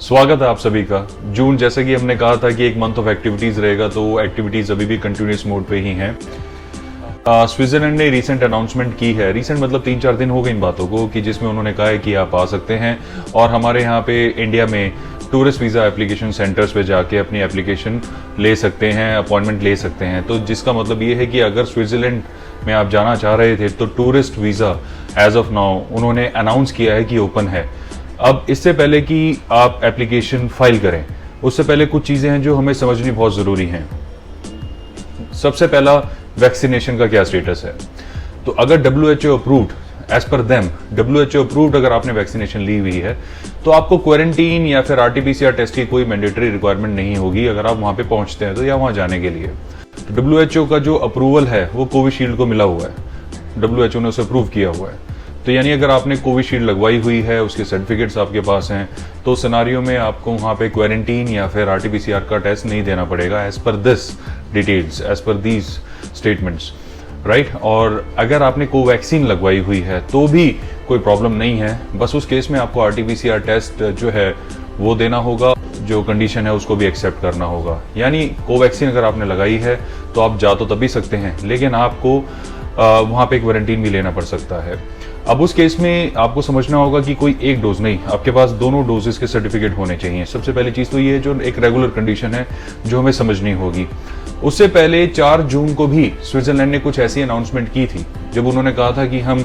स्वागत है आप सभी का। जून जैसे कि हमने कहा था कि एक मंथ ऑफ एक्टिविटीज रहेगा, तो वो एक्टिविटीज अभी भी कंटिन्यूस मोड पे ही हैं। स्विट्जरलैंड ने रिसेंट अनाउंसमेंट की है, रिसेंट मतलब 3-4 दिन हो गए इन बातों को, कि जिसमें उन्होंने कहा है कि आप आ सकते हैं और हमारे यहाँ पे इंडिया में टूरिस्ट वीज़ा एप्लीकेशन सेंटर्स पे जाके अपनी एप्लीकेशन ले सकते हैं, अपॉइंटमेंट ले सकते हैं। तो जिसका मतलब ये है कि अगर स्विट्जरलैंड में आप जाना चाह रहे थे तो tourist visa as of now उन्होंने अनाउंस किया है कि ओपन है। अब इससे पहले कि आप एप्लीकेशन फाइल करें, उससे पहले कुछ चीज़ें हैं जो हमें समझनी बहुत ज़रूरी हैं। सबसे पहला, वैक्सीनेशन का क्या स्टेटस है। तो अगर WHO approved, as per them WHO approved अगर आपने वैक्सीनेशन ली हुई है तो आपको क्वारंटीन या फिर RT-PCR टेस्ट की कोई मैंडेटरी रिक्वायरमेंट नहीं होगी अगर आप वहां पे पहुंचते हैं तो, या वहां जाने के लिए। तो WHO का जो अप्रूवल है वो कोविशील्ड को मिला हुआ है, WHO ने उसे अप्रूव किया हुआ है। तो यानी अगर आपने कोविशील्ड लगवाई हुई है, उसके सर्टिफिकेट्स आपके पास हैं, तो सिनारियो में आपको वहाँ पे क्वारंटीन या फिर RT-PCR का टेस्ट नहीं देना पड़ेगा, as per this details, as per these statements, right. और अगर आपने कोवैक्सीन लगवाई हुई है तो भी कोई प्रॉब्लम नहीं है, बस उस केस में आपको RT-PCR टेस्ट जो है वो देना होगा, जो कंडीशन है उसको भी एक्सेप्ट करना होगा। यानी कोवैक्सीन अगर आपने लगाई है तो आप जा तो तभी सकते हैं, लेकिन आपको वहाँ पे क्वारंटीन भी लेना पड़ सकता है। अब उस केस में आपको समझना होगा कि कोई एक डोज नहीं, आपके पास दोनों डोजेस के सर्टिफिकेट होने चाहिए। सबसे पहली चीज़ तो ये है, जो एक रेगुलर कंडीशन है जो हमें समझनी होगी। उससे पहले 4 जून को भी स्विट्जरलैंड ने कुछ ऐसी अनाउंसमेंट की थी जब उन्होंने कहा था कि हम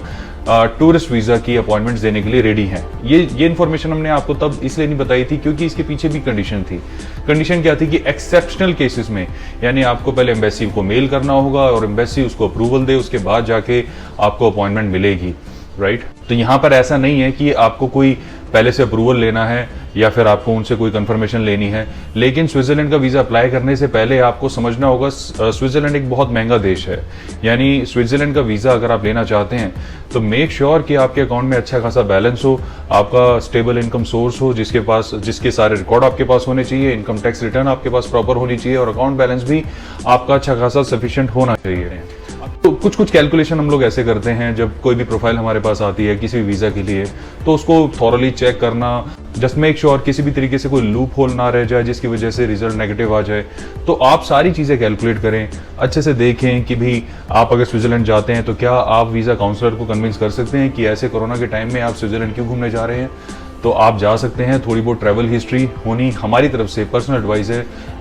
टूरिस्ट वीज़ा की अपॉइंटमेंट्स देने के लिए रेडी हैं। ये इन्फॉर्मेशन हमने आपको तब इसलिए नहीं बताई थी क्योंकि इसके पीछे भी कंडीशन थी। कंडीशन क्या थी कि एक्सेप्शनल केसेस में, यानी आपको पहले एम्बेसी को मेल करना होगा और एम्बेसी उसको अप्रूवल दे, उसके बाद जाके आपको अपॉइंटमेंट मिलेगी, राइट। तो यहाँ पर ऐसा नहीं है कि आपको कोई पहले से अप्रूवल लेना है या फिर आपको उनसे कोई कंफर्मेशन लेनी है। लेकिन स्विट्जरलैंड का वीज़ा अप्लाई करने से पहले आपको समझना होगा, स्विट्जरलैंड एक बहुत महंगा देश है। यानी स्विट्जरलैंड का वीज़ा अगर आप लेना चाहते हैं तो मेक श्योर कि आपके अकाउंट में अच्छा खासा बैलेंस हो, आपका स्टेबल इनकम सोर्स हो, जिसके सारे रिकॉर्ड आपके पास होने चाहिए, इनकम टैक्स रिटर्न आपके पास प्रॉपर होनी चाहिए और अकाउंट बैलेंस भी आपका अच्छा खासा सफिशिएंट होना चाहिए। तो कुछ कैलकुलेशन हम लोग ऐसे करते हैं, जब कोई भी प्रोफाइल हमारे पास आती है किसी भी वीज़ा के लिए, तो उसको थॉरली चेक करना, जस्ट मेक श्योर किसी भी तरीके से कोई लूप होल ना रह जाए जिसकी वजह से रिजल्ट नेगेटिव आ जाए। तो आप सारी चीज़ें कैलकुलेट करें, अच्छे से देखें कि भी आप अगर स्विट्जरलैंड जाते हैं तो क्या आप वीज़ा काउंसलर को कन्विंस कर सकते हैं कि ऐसे कोरोना के टाइम में आप स्विट्जरलैंड क्यों घूमने जा रहे हैं। तो आप जा सकते हैं। थोड़ी बहुत ट्रैवल हिस्ट्री होनी हमारी तरफ से पर्सनल एडवाइस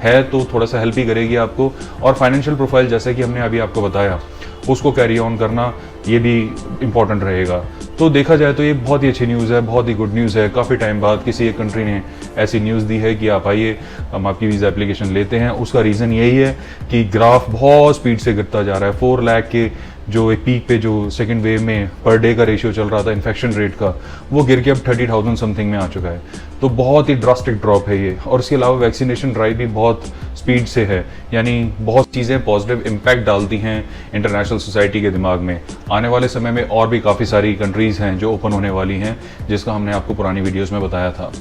है तो थोड़ा सा हेल्प ही करेगी आपको। और फाइनेंशियल प्रोफाइल जैसे कि हमने अभी आपको बताया, उसको कैरी ऑन करना ये भी इम्पॉर्टेंट रहेगा। तो देखा जाए तो ये बहुत ही अच्छी न्यूज़ है, बहुत ही गुड न्यूज़ है। काफ़ी टाइम बाद किसी एक कंट्री ने ऐसी न्यूज़ दी है कि आप आइए, हम आपकी वीज़ा एप्लीकेशन लेते हैं। उसका रीज़न यही है कि ग्राफ बहुत स्पीड से गिरता जा रहा है। 4 लाख के जो एक पीक पे जो सेकेंड वेव में पर डे का रेशियो चल रहा था इन्फेक्शन रेट का, वो गिर के अब 30,000 समथिंग में आ चुका है। तो बहुत ही ड्रास्टिक ड्रॉप है ये। और इसके अलावा वैक्सीनेशन ड्राइव भी बहुत स्पीड से है, यानी बहुत चीज़ें पॉजिटिव इम्पैक्ट डालती हैं इंटरनेशनल सोसाइटी के दिमाग में। आने वाले समय में और भी काफ़ी सारी कंट्रीज़ हैं जो ओपन होने वाली हैं, जिसका हमने आपको पुरानी वीडियोज़ में बताया था।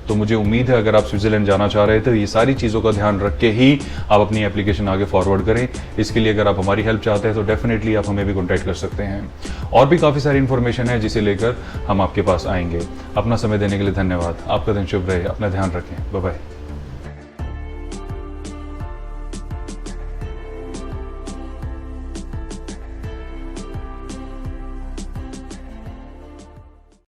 तो मुझे उम्मीद है अगर आप स्विट्जरलैंड जाना चाह रहे थे तो ये सारी चीज़ों का ध्यान रख के ही आप अपनी एप्लीकेशन आगे फॉरवर्ड करें। इसके लिए अगर आप हमारी हेल्प चाहते हैं तो डेफिनेटली आप हमें भी कॉन्टैक्ट कर सकते हैं। और भी काफ़ी सारी इन्फॉर्मेशन है जिसे लेकर हम आपके पास आएंगे। अपना समय देने के लिए धन्यवाद। आपका दिन शुभ रहे, अपना ध्यान रखें। Bye bye.